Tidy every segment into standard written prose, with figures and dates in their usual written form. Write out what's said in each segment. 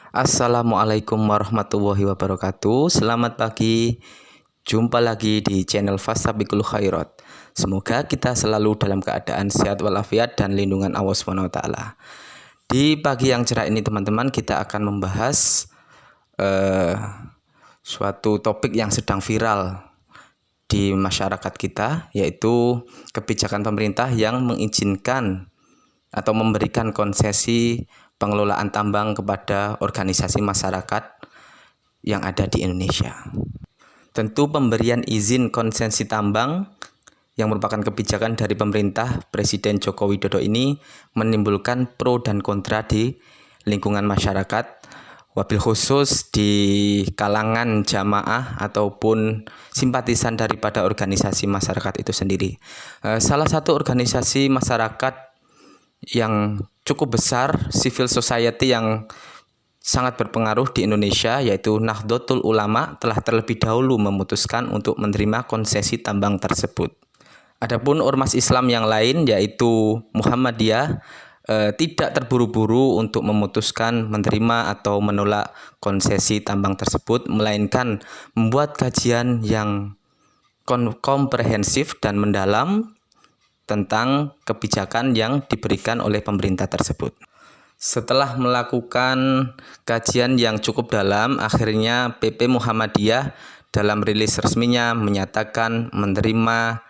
Assalamualaikum warahmatullahi wabarakatuh. Selamat pagi. Jumpa lagi di channel Fastabiqul Khairat. Semoga kita selalu dalam keadaan sehat walafiat dan lindungan Allah Subhanahu wa taala. Di pagi yang cerah ini teman-teman, kita akan membahas suatu topik yang sedang viral di masyarakat kita, yaitu kebijakan pemerintah yang mengizinkan atau memberikan konsesi pengelolaan tambang kepada organisasi masyarakat yang ada di Indonesia. Tentu pemberian izin konsesi tambang yang merupakan kebijakan dari pemerintah Presiden Joko Widodo ini menimbulkan pro dan kontra di lingkungan masyarakat, wabil khusus di kalangan jamaah ataupun simpatisan daripada organisasi masyarakat itu sendiri. Salah satu organisasi masyarakat yang cukup besar, civil society yang sangat berpengaruh di Indonesia, yaitu Nahdlatul Ulama, telah terlebih dahulu memutuskan untuk menerima konsesi tambang tersebut. Adapun ormas Islam yang lain, yaitu Muhammadiyah, tidak terburu-buru untuk memutuskan menerima atau menolak konsesi tambang tersebut, melainkan membuat kajian yang komprehensif dan mendalam tentang kebijakan yang diberikan oleh pemerintah tersebut. Setelah melakukan kajian yang cukup dalam, akhirnya PP Muhammadiyah dalam rilis resminya menyatakan menerima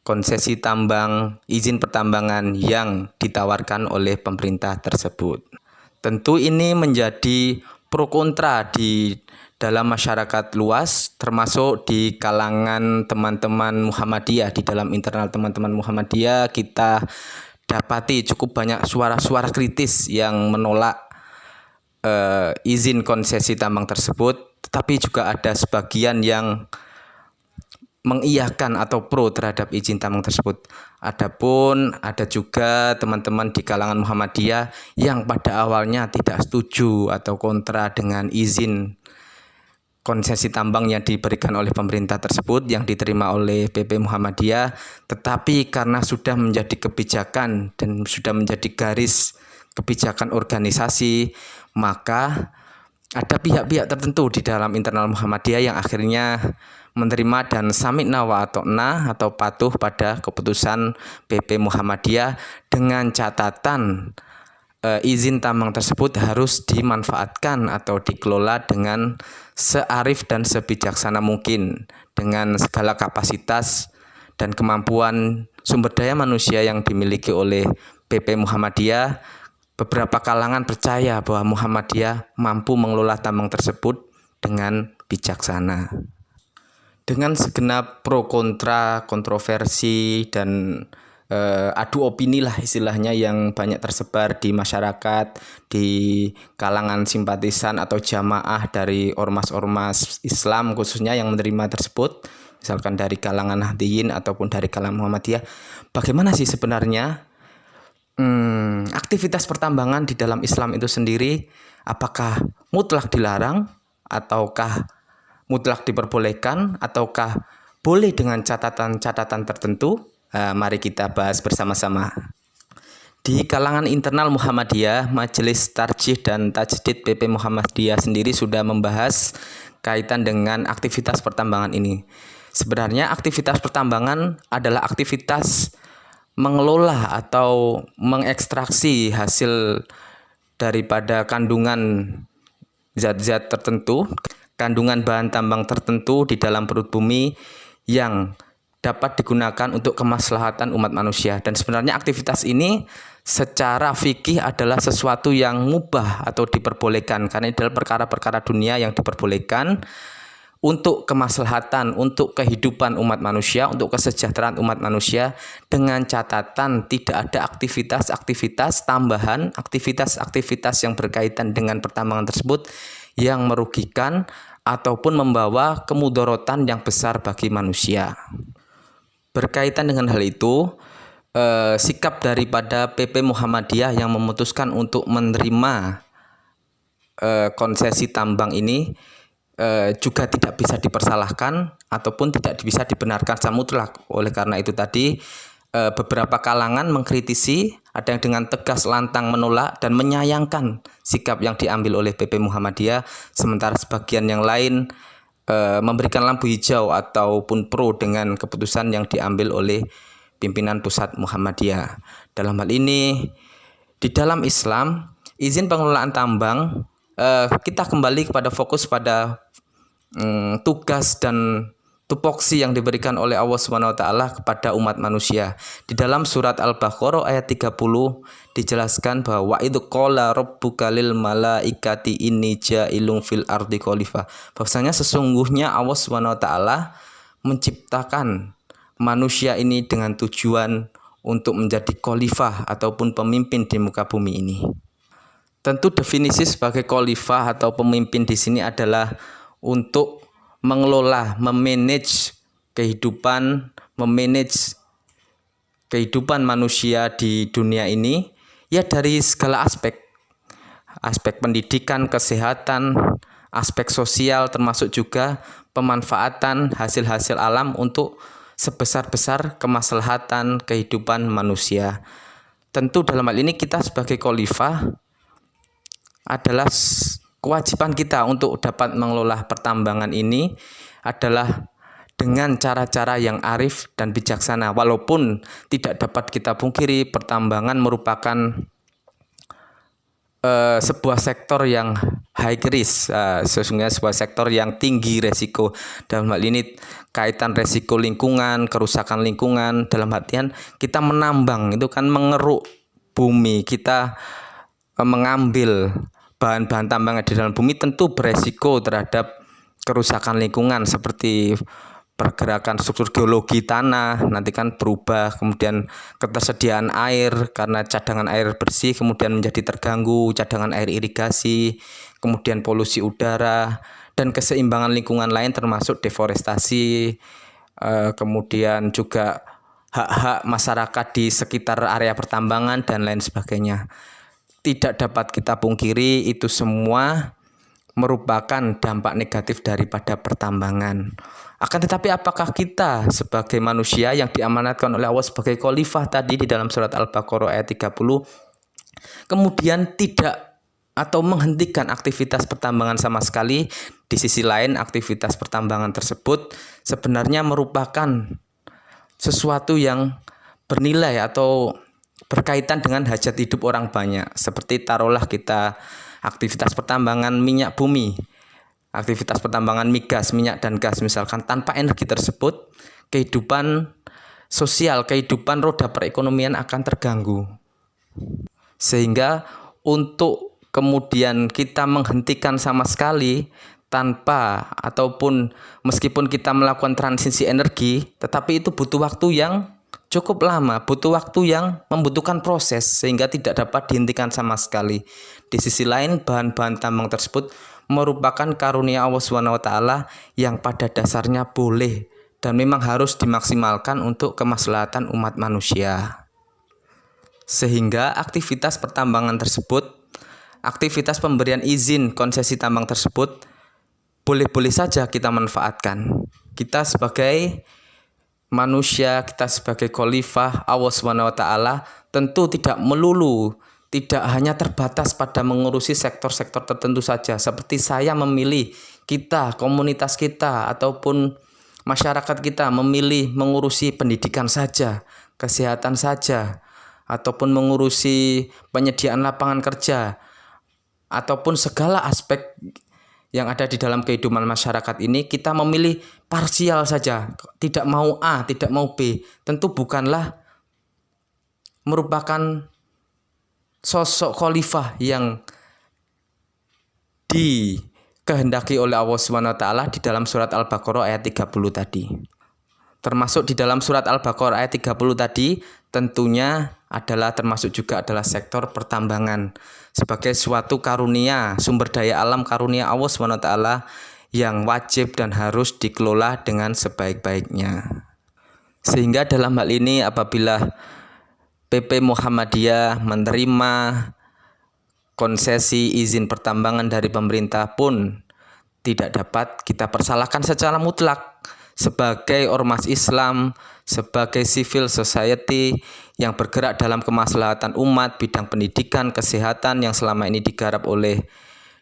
konsesi tambang, izin pertambangan yang ditawarkan oleh pemerintah tersebut. Tentu ini menjadi pro kontra di dalam masyarakat luas, termasuk di kalangan teman-teman Muhammadiyah. Di dalam internal teman-teman Muhammadiyah kita dapati cukup banyak suara-suara kritis yang menolak izin konsesi tambang tersebut, tetapi juga ada sebagian yang mengiyakan atau pro terhadap izin tambang tersebut. Adapun ada juga teman-teman di kalangan Muhammadiyah yang pada awalnya tidak setuju atau kontra dengan izin konsesi tambang yang diberikan oleh pemerintah tersebut yang diterima oleh PP Muhammadiyah, tetapi karena sudah menjadi kebijakan dan sudah menjadi garis kebijakan organisasi, maka ada pihak-pihak tertentu di dalam internal Muhammadiyah yang akhirnya menerima dan sami'na wa ata'na atau patuh pada keputusan PP Muhammadiyah dengan catatan izin tambang tersebut harus dimanfaatkan atau dikelola dengan searif dan sebijaksana mungkin dengan segala kapasitas dan kemampuan sumber daya manusia yang dimiliki oleh PP Muhammadiyah. Beberapa kalangan percaya bahwa Muhammadiyah mampu mengelola tambang tersebut dengan bijaksana. Dengan segenap pro kontra, kontroversi dan adu opini lah istilahnya yang banyak tersebar di masyarakat, di kalangan simpatisan atau jamaah dari ormas-ormas Islam khususnya yang menerima tersebut, misalkan dari kalangan Nahdliyin ataupun dari kalangan Muhammadiyah. Bagaimana sih sebenarnya aktivitas pertambangan di dalam Islam itu sendiri? Apakah mutlak dilarang ataukah mutlak diperbolehkan ataukah boleh dengan catatan-catatan tertentu? Mari kita bahas bersama-sama. Di kalangan internal Muhammadiyah, Majelis Tarjih dan Tajdid PP Muhammadiyah sendiri sudah membahas kaitan dengan aktivitas pertambangan ini. Sebenarnya aktivitas pertambangan adalah aktivitas mengelola atau mengekstraksi hasil daripada kandungan zat-zat tertentu, kandungan bahan tambang tertentu di dalam perut bumi yang dapat digunakan untuk kemaslahatan umat manusia. Dan sebenarnya aktivitas ini secara fikih adalah sesuatu yang mubah atau diperbolehkan, karena ini adalah perkara-perkara dunia yang diperbolehkan untuk kemaslahatan, untuk kehidupan umat manusia, untuk kesejahteraan umat manusia, dengan catatan tidak ada aktivitas-aktivitas tambahan, aktivitas-aktivitas yang berkaitan dengan pertambangan tersebut yang merugikan ataupun membawa kemudorotan yang besar bagi manusia. Berkaitan dengan hal itu, sikap daripada PP Muhammadiyah yang memutuskan untuk menerima konsesi tambang ini juga tidak bisa dipersalahkan ataupun tidak bisa dibenarkan secara mutlak. Oleh karena itu tadi beberapa kalangan mengkritisi ada yang dengan tegas lantang menolak dan menyayangkan sikap yang diambil oleh PP Muhammadiyah, sementara sebagian yang lain memberikan lampu hijau ataupun pro dengan keputusan yang diambil oleh pimpinan pusat Muhammadiyah. Dalam hal ini, di dalam Islam, izin pengelolaan tambang, kita kembali kepada fokus pada tugas dan tupoksi yang diberikan oleh Allah SWT kepada umat manusia. Di dalam surat Al-Baqarah ayat 30 dijelaskan bahwa wa idz qala rabbuka lil malaikati inni ja'ilun fil ardi khalifah. Bahwasanya sesungguhnya Allah SWT menciptakan manusia ini dengan tujuan untuk menjadi khalifah ataupun pemimpin di muka bumi ini. Tentu definisi sebagai khalifah atau pemimpin di sini adalah untuk mengelola, memanage kehidupan manusia di dunia ini, ya dari segala aspek pendidikan, kesehatan, aspek sosial, termasuk juga pemanfaatan hasil-hasil alam untuk sebesar-besar kemaslahatan kehidupan manusia. Tentu dalam hal ini kita sebagai khalifah adalah kewajiban kita untuk dapat mengelola pertambangan ini adalah dengan cara-cara yang arif dan bijaksana. Walaupun tidak dapat kita pungkiri pertambangan merupakan sebuah sektor yang high risk, sesungguhnya sebuah sektor yang tinggi resiko. Dalam hal ini kaitan resiko lingkungan, kerusakan lingkungan, dalam artian kita menambang itu kan mengeruk bumi, kita mengambil bahan-bahan tambangan di dalam bumi tentu beresiko terhadap kerusakan lingkungan seperti pergerakan struktur geologi tanah nanti kan berubah, kemudian ketersediaan air karena cadangan air bersih kemudian menjadi terganggu, cadangan air irigasi, kemudian polusi udara dan keseimbangan lingkungan lain termasuk deforestasi, kemudian juga hak-hak masyarakat di sekitar area pertambangan dan lain sebagainya. Tidak dapat kita pungkiri itu semua merupakan dampak negatif daripada pertambangan. Akan tetapi apakah kita sebagai manusia yang diamanatkan oleh Allah sebagai khalifah tadi di dalam surat Al-Baqarah ayat 30 kemudian tidak atau menghentikan aktivitas pertambangan sama sekali? Di sisi lain aktivitas pertambangan tersebut sebenarnya merupakan sesuatu yang bernilai atau berkaitan dengan hajat hidup orang banyak. Seperti taruhlah kita aktivitas pertambangan minyak bumi, aktivitas pertambangan migas, minyak dan gas misalkan, tanpa energi tersebut kehidupan sosial, kehidupan roda perekonomian akan terganggu. Sehingga untuk kemudian kita menghentikan sama sekali tanpa ataupun meskipun kita melakukan transisi energi, tetapi itu butuh waktu yang cukup lama, butuh waktu yang membutuhkan proses sehingga tidak dapat dihentikan sama sekali. Di sisi lain, bahan-bahan tambang tersebut merupakan karunia Allah SWT yang pada dasarnya boleh dan memang harus dimaksimalkan untuk kemaslahatan umat manusia. Sehingga aktivitas pertambangan tersebut, aktivitas pemberian izin konsesi tambang tersebut boleh-boleh saja kita manfaatkan. Kita sebagai manusia, kita sebagai khalifah Allah SWT tentu tidak melulu, tidak hanya terbatas pada mengurusi sektor-sektor tertentu saja. Seperti saya memilih, kita, komunitas kita, ataupun masyarakat kita memilih mengurusi pendidikan saja, kesehatan saja, ataupun mengurusi penyediaan lapangan kerja, ataupun segala aspek yang ada di dalam kehidupan masyarakat ini, kita memilih parsial saja, tidak mau A, tidak mau B, tentu bukanlah merupakan sosok khalifah yang dikehendaki oleh Allah SWT di dalam surat Al-Baqarah ayat 30 tadi. Termasuk di dalam surat Al-Baqarah ayat 30 tadi tentunya termasuk juga adalah sektor pertambangan sebagai suatu karunia, sumber daya alam karunia Allah SWT yang wajib dan harus dikelola dengan sebaik-baiknya. Sehingga dalam hal ini apabila PP Muhammadiyah menerima konsesi izin pertambangan dari pemerintah pun tidak dapat kita persalahkan secara mutlak. sebagai ormas Islam, sebagai civil society yang bergerak dalam kemaslahatan umat, bidang pendidikan, kesehatan yang selama ini digarap oleh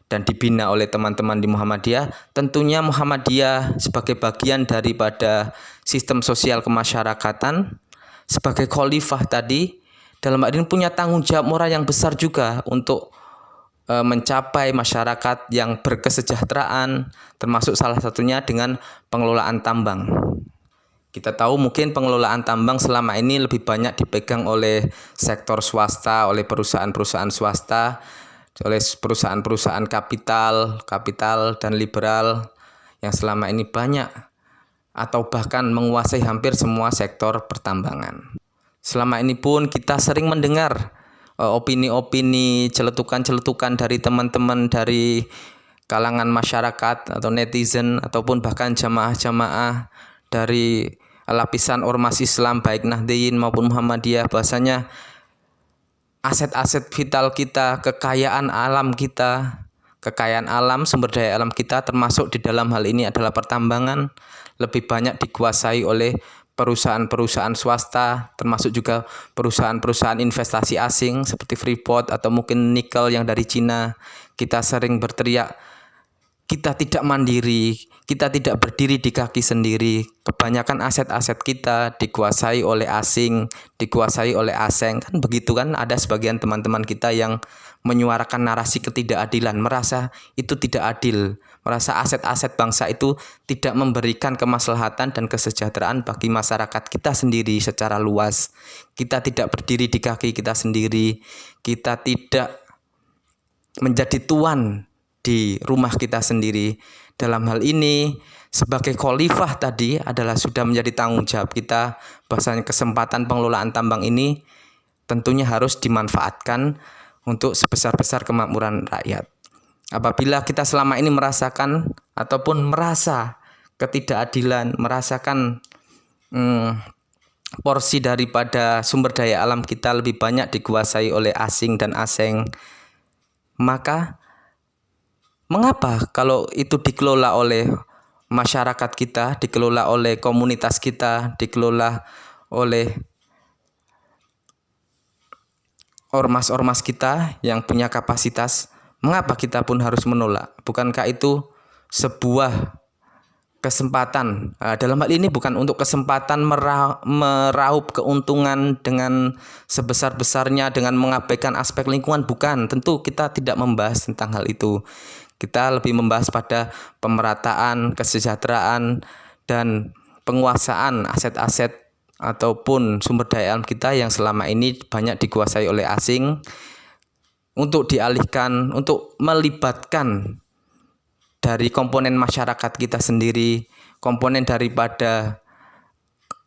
dan dibina oleh teman-teman di Muhammadiyah, tentunya Muhammadiyah sebagai bagian daripada sistem sosial kemasyarakatan, sebagai khalifah tadi, dalam hal ini punya tanggung jawab moral yang besar juga untuk mencapai masyarakat yang berkesejahteraan, termasuk salah satunya dengan pengelolaan tambang. Kita tahu mungkin pengelolaan tambang selama ini lebih banyak dipegang oleh sektor swasta, oleh perusahaan-perusahaan swasta, oleh perusahaan-perusahaan kapital dan liberal yang selama ini banyak atau bahkan menguasai hampir semua sektor pertambangan. Selama ini pun kita sering mendengar opini-opini, celetukan-celetukan dari teman-teman dari kalangan masyarakat atau netizen ataupun bahkan jamaah-jamaah dari lapisan ormas Islam baik Nahdliyin maupun Muhammadiyah, bahwasanya aset-aset vital kita, kekayaan alam kita, kekayaan alam, sumber daya alam kita termasuk di dalam hal ini adalah pertambangan, lebih banyak dikuasai oleh perusahaan-perusahaan swasta, termasuk juga perusahaan-perusahaan investasi asing seperti Freeport atau mungkin nikel yang dari Cina. Kita sering berteriak, kita tidak mandiri, kita tidak berdiri di kaki sendiri. Kebanyakan aset-aset kita dikuasai oleh asing, dikuasai oleh asing. Kan begitu kan, ada sebagian teman-teman kita yang menyuarakan narasi ketidakadilan, merasa itu tidak adil, merasa aset-aset bangsa itu tidak memberikan kemaslahatan dan kesejahteraan bagi masyarakat kita sendiri secara luas. Kita tidak berdiri di kaki kita sendiri, kita tidak menjadi tuan di rumah kita sendiri. Dalam hal ini sebagai khalifah tadi adalah sudah menjadi tanggung jawab kita, bahwasanya kesempatan pengelolaan tambang ini tentunya harus dimanfaatkan untuk sebesar-besar kemakmuran rakyat. Apabila kita selama ini merasakan ataupun merasa ketidakadilan, merasakan porsi daripada sumber daya alam kita lebih banyak dikuasai oleh asing dan asing, maka mengapa kalau itu dikelola oleh masyarakat kita, dikelola oleh komunitas kita, dikelola oleh ormas-ormas kita yang punya kapasitas, mengapa kita pun harus menolak? Bukankah itu sebuah kesempatan? Dalam hal ini bukan untuk kesempatan meraup keuntungan dengan sebesar-besarnya dengan mengabaikan aspek lingkungan, bukan. Tentu kita tidak membahas tentang hal itu. Kita lebih membahas pada pemerataan, kesejahteraan, dan penguasaan aset-aset ataupun sumber daya alam kita yang selama ini banyak dikuasai oleh asing, untuk dialihkan, untuk melibatkan dari komponen masyarakat kita sendiri, komponen daripada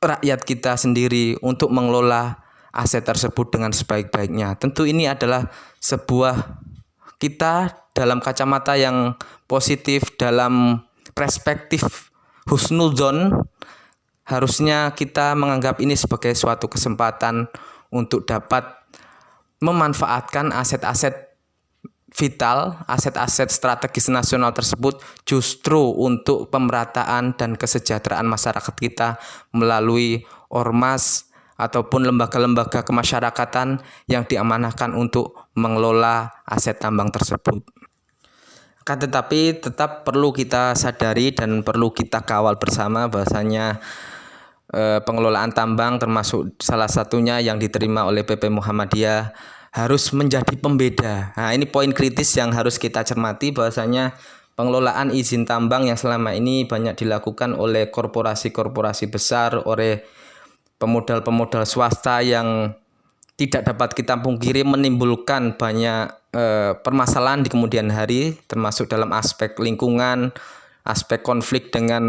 rakyat kita sendiri untuk mengelola aset tersebut dengan sebaik-baiknya. Tentu ini adalah sebuah, kita dalam kacamata yang positif, dalam perspektif husnudzon, harusnya kita menganggap ini sebagai suatu kesempatan untuk dapat memanfaatkan aset-aset vital, aset-aset strategis nasional tersebut justru untuk pemerataan dan kesejahteraan masyarakat kita melalui ormas ataupun lembaga-lembaga kemasyarakatan yang diamanahkan untuk mengelola aset tambang tersebut. Akan tetapi tetap perlu kita sadari dan perlu kita kawal bersama bahwasanya pengelolaan tambang termasuk salah satunya yang diterima oleh PP Muhammadiyah harus menjadi pembeda. Nah, ini poin kritis yang harus kita cermati, bahwasanya pengelolaan izin tambang yang selama ini banyak dilakukan oleh korporasi-korporasi besar, oleh pemodal-pemodal swasta yang tidak dapat kita pungkiri menimbulkan banyak permasalahan di kemudian hari, termasuk dalam aspek lingkungan, aspek konflik dengan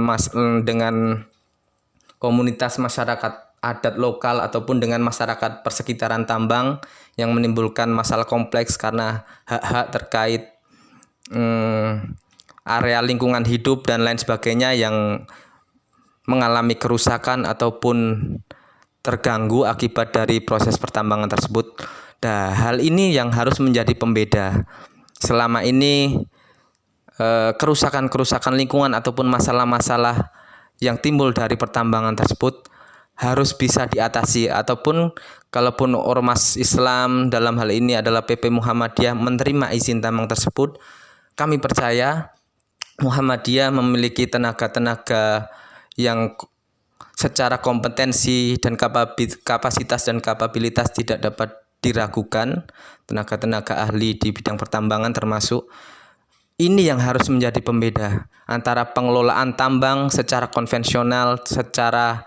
komunitas masyarakat adat lokal ataupun dengan masyarakat persekitaran tambang, yang menimbulkan masalah kompleks karena hak-hak terkait area lingkungan hidup dan lain sebagainya yang mengalami kerusakan ataupun terganggu akibat dari proses pertambangan tersebut. Nah, hal ini yang harus menjadi pembeda. Selama ini kerusakan-kerusakan lingkungan ataupun masalah-masalah yang timbul dari pertambangan tersebut harus bisa diatasi, ataupun kalaupun ormas Islam dalam hal ini adalah PP Muhammadiyah menerima izin tambang tersebut, kami percaya Muhammadiyah memiliki tenaga-tenaga yang secara kompetensi dan kapasitas dan kapabilitas tidak dapat diragukan, tenaga-tenaga ahli di bidang pertambangan termasuk. Ini yang harus menjadi pembeda antara pengelolaan tambang secara konvensional, secara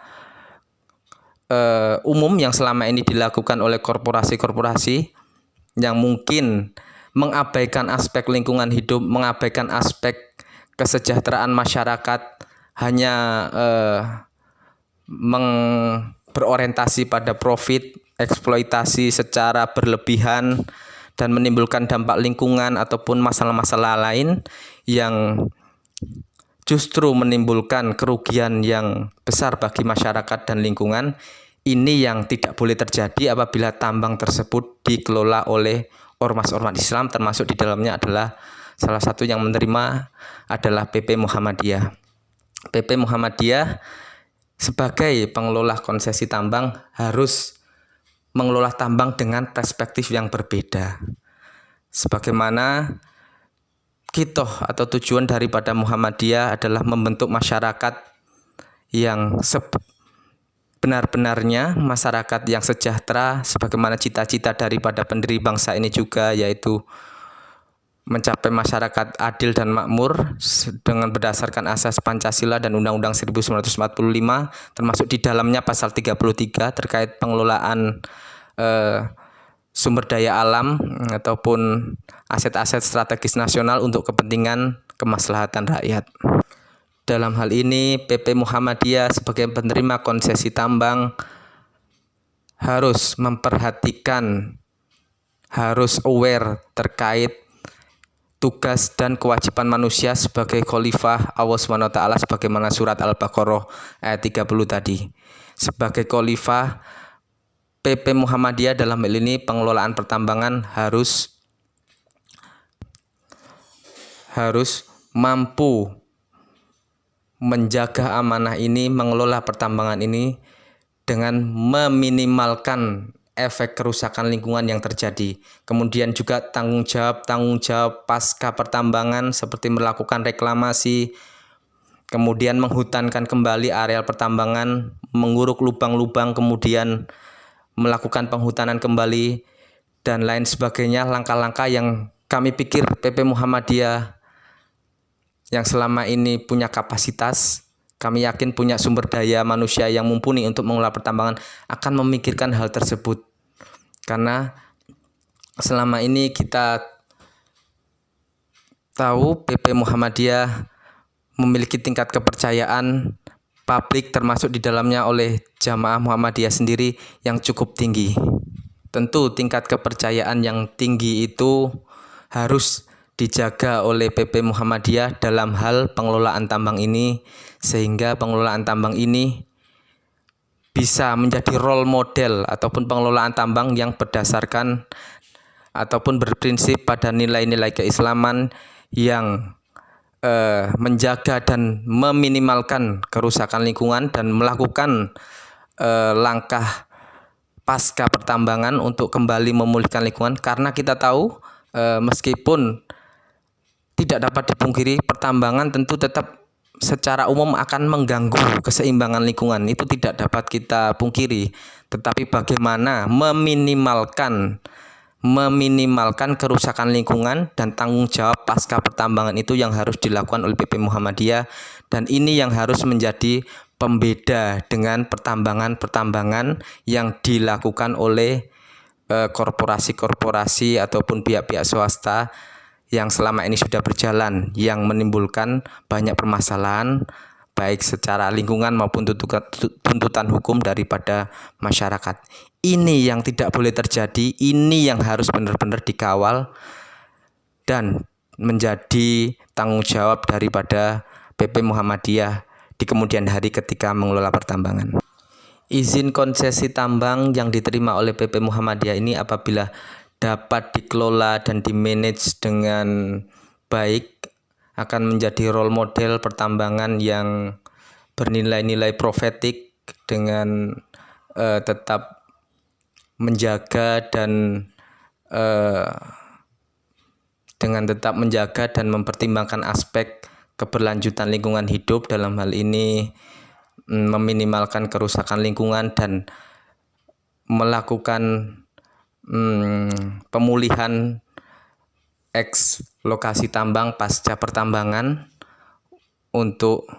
umum yang selama ini dilakukan oleh korporasi-korporasi yang mungkin mengabaikan aspek lingkungan hidup, mengabaikan aspek kesejahteraan masyarakat, hanya berorientasi pada profit, eksploitasi secara berlebihan, dan menimbulkan dampak lingkungan ataupun masalah-masalah lain yang justru menimbulkan kerugian yang besar bagi masyarakat dan lingkungan. Ini yang tidak boleh terjadi apabila tambang tersebut dikelola oleh ormas-ormas Islam, termasuk di dalamnya adalah salah satu yang menerima adalah PP Muhammadiyah. PP Muhammadiyah sebagai pengelola konsesi tambang harus mengelola tambang dengan perspektif yang berbeda. Sebagaimana kitoh atau tujuan daripada Muhammadiyah adalah membentuk masyarakat yang benar-benarnya, masyarakat yang sejahtera, sebagaimana cita-cita daripada pendiri bangsa ini juga, yaitu mencapai masyarakat adil dan makmur dengan berdasarkan asas Pancasila dan Undang-Undang 1945, termasuk di dalamnya pasal 33 terkait pengelolaan sumber daya alam ataupun aset-aset strategis nasional untuk kepentingan kemaslahatan rakyat. Dalam hal ini PP Muhammadiyah sebagai penerima konsesi tambang harus memperhatikan, harus aware terkait tugas dan kewajiban manusia sebagai khalifah Allah SWT, sebagaimana surat Al-Baqarah ayat 30 tadi. Sebagai khalifah, PP Muhammadiyah dalam hal ini pengelolaan pertambangan harus mampu menjaga amanah ini, mengelola pertambangan ini dengan meminimalkan efek kerusakan lingkungan yang terjadi. Kemudian juga tanggung jawab pasca pertambangan seperti melakukan reklamasi, kemudian menghutankan kembali areal pertambangan, menguruk lubang-lubang, kemudian melakukan penghutanan kembali, dan lain sebagainya. Langkah-langkah yang kami pikir PP Muhammadiyah yang selama ini punya kapasitas, kami yakin punya sumber daya manusia yang mumpuni untuk mengelola pertambangan, akan memikirkan hal tersebut. Karena selama ini kita tahu PP Muhammadiyah memiliki tingkat kepercayaan publik, termasuk di dalamnya oleh jamaah Muhammadiyah sendiri, yang cukup tinggi. Tentu tingkat kepercayaan yang tinggi itu harus dijaga oleh PP Muhammadiyah dalam hal pengelolaan tambang ini, sehingga pengelolaan tambang ini bisa menjadi role model ataupun pengelolaan tambang yang berdasarkan ataupun berprinsip pada nilai-nilai keislaman yang menjaga dan meminimalkan kerusakan lingkungan dan melakukan langkah pasca pertambangan untuk kembali memulihkan lingkungan. Karena kita tahu meskipun tidak dapat dipungkiri, pertambangan tentu tetap secara umum akan mengganggu keseimbangan lingkungan, itu tidak dapat kita pungkiri. Tetapi bagaimana meminimalkan kerusakan lingkungan dan tanggung jawab pasca pertambangan itu yang harus dilakukan oleh PP Muhammadiyah, dan ini yang harus menjadi pembeda dengan pertambangan-pertambangan yang dilakukan oleh korporasi-korporasi ataupun pihak-pihak swasta yang selama ini sudah berjalan, yang menimbulkan banyak permasalahan baik secara lingkungan maupun tuntutan hukum daripada masyarakat. Ini yang tidak boleh terjadi, ini yang harus benar-benar dikawal dan menjadi tanggung jawab daripada PP Muhammadiyah di kemudian hari ketika mengelola pertambangan. Izin konsesi tambang yang diterima oleh PP Muhammadiyah ini apabila dapat dikelola dan dimanage dengan baik, akan menjadi role model pertambangan yang bernilai-nilai profetik, dengan tetap menjaga dan mempertimbangkan aspek keberlanjutan lingkungan hidup, dalam hal ini meminimalkan kerusakan lingkungan dan melakukan pemulihan eks lokasi tambang pasca pertambangan untuk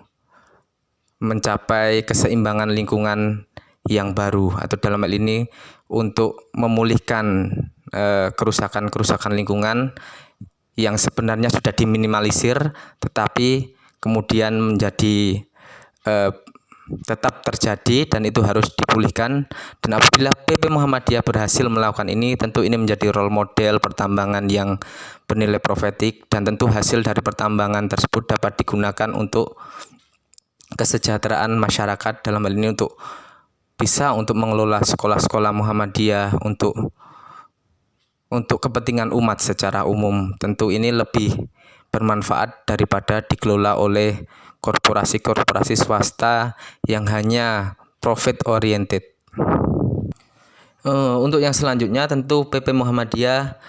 mencapai keseimbangan lingkungan yang baru, atau dalam hal ini untuk memulihkan kerusakan-kerusakan lingkungan yang sebenarnya sudah diminimalisir tetapi kemudian menjadi tetap terjadi, dan itu harus dipulihkan. Dan apabila PP Muhammadiyah berhasil melakukan ini, tentu ini menjadi role model pertambangan yang bernilai profetik, dan tentu hasil dari pertambangan tersebut dapat digunakan untuk kesejahteraan masyarakat, dalam hal ini untuk mengelola sekolah-sekolah Muhammadiyah untuk kepentingan umat secara umum. Tentu ini lebih bermanfaat daripada dikelola oleh korporasi-korporasi swasta yang hanya profit oriented. Untuk yang selanjutnya, tentu PP Muhammadiyah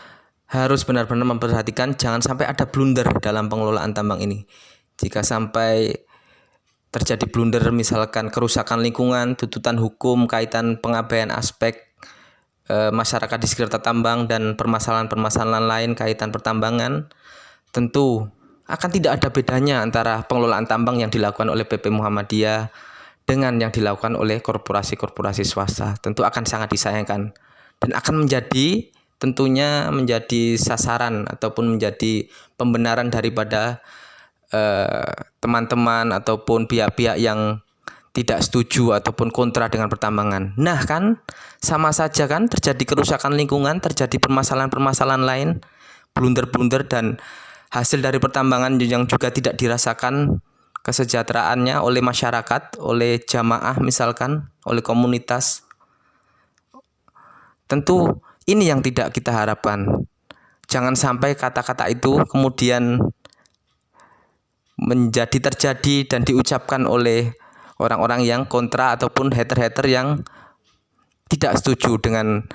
harus benar-benar memperhatikan jangan sampai ada blunder dalam pengelolaan tambang ini. Jika sampai terjadi blunder, misalkan kerusakan lingkungan, tuntutan hukum, kaitan pengabaian aspek masyarakat di sekitar tambang, dan permasalahan-permasalahan lain kaitan pertambangan, tentu akan tidak ada bedanya antara pengelolaan tambang yang dilakukan oleh PP Muhammadiyah dengan yang dilakukan oleh korporasi-korporasi swasta. Tentu akan sangat disayangkan dan akan tentunya menjadi sasaran ataupun menjadi pembenaran daripada teman-teman ataupun pihak-pihak yang tidak setuju ataupun kontra dengan pertambangan. Nah kan, sama saja kan, terjadi kerusakan lingkungan, terjadi permasalahan-permasalahan lain, blunder-blunder, dan hasil dari pertambangan yang juga tidak dirasakan kesejahteraannya oleh masyarakat, oleh jamaah misalkan, oleh komunitas. Tentu ini yang tidak kita harapkan. Jangan sampai kata-kata itu kemudian terjadi dan diucapkan oleh orang-orang yang kontra ataupun hater-hater yang tidak setuju dengan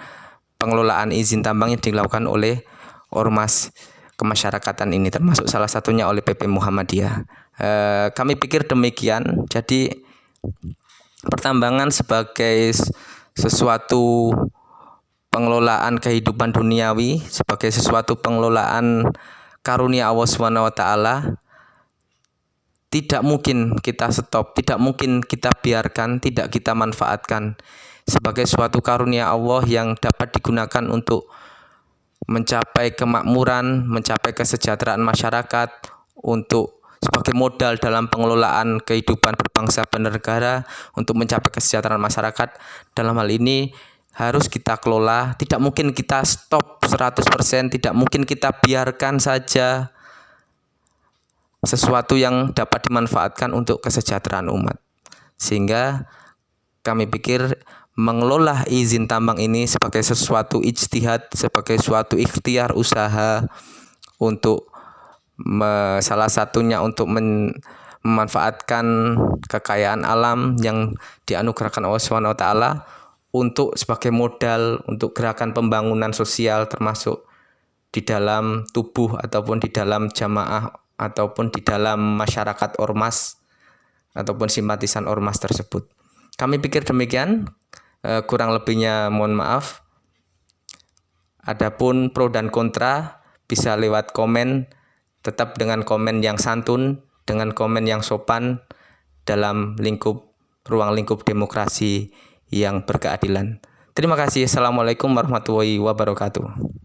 pengelolaan izin tambang yang dilakukan oleh ormas kemasyarakatan ini, termasuk salah satunya oleh PP Muhammadiyah. Kami pikir demikian. Jadi pertambangan sebagai sesuatu pengelolaan kehidupan duniawi, sebagai sesuatu pengelolaan karunia Allah SWT, tidak mungkin kita stop, tidak mungkin kita biarkan, tidak kita manfaatkan sebagai suatu karunia Allah yang dapat digunakan untuk mencapai kemakmuran, mencapai kesejahteraan masyarakat, untuk sebagai modal dalam pengelolaan kehidupan berbangsa bernegara, untuk mencapai kesejahteraan masyarakat. Dalam hal ini harus kita kelola, tidak mungkin kita stop 100%, tidak mungkin kita biarkan saja sesuatu yang dapat dimanfaatkan untuk kesejahteraan umat. Sehingga kami pikir mengelola izin tambang ini sebagai sesuatu ijtihad, sebagai suatu ikhtiar usaha untuk salah satunya untuk memanfaatkan kekayaan alam yang dianugerahkan Allah SWT untuk sebagai modal untuk gerakan pembangunan sosial, termasuk di dalam tubuh ataupun di dalam jamaah ataupun di dalam masyarakat ormas ataupun simpatisan ormas tersebut. Kami pikir demikian, kurang lebihnya mohon maaf. Adapun pro dan kontra bisa lewat komen, tetap dengan komen yang santun, dengan komen yang sopan dalam ruang lingkup demokrasi yang berkeadilan. Terima kasih. Assalamualaikum warahmatullahi wabarakatuh.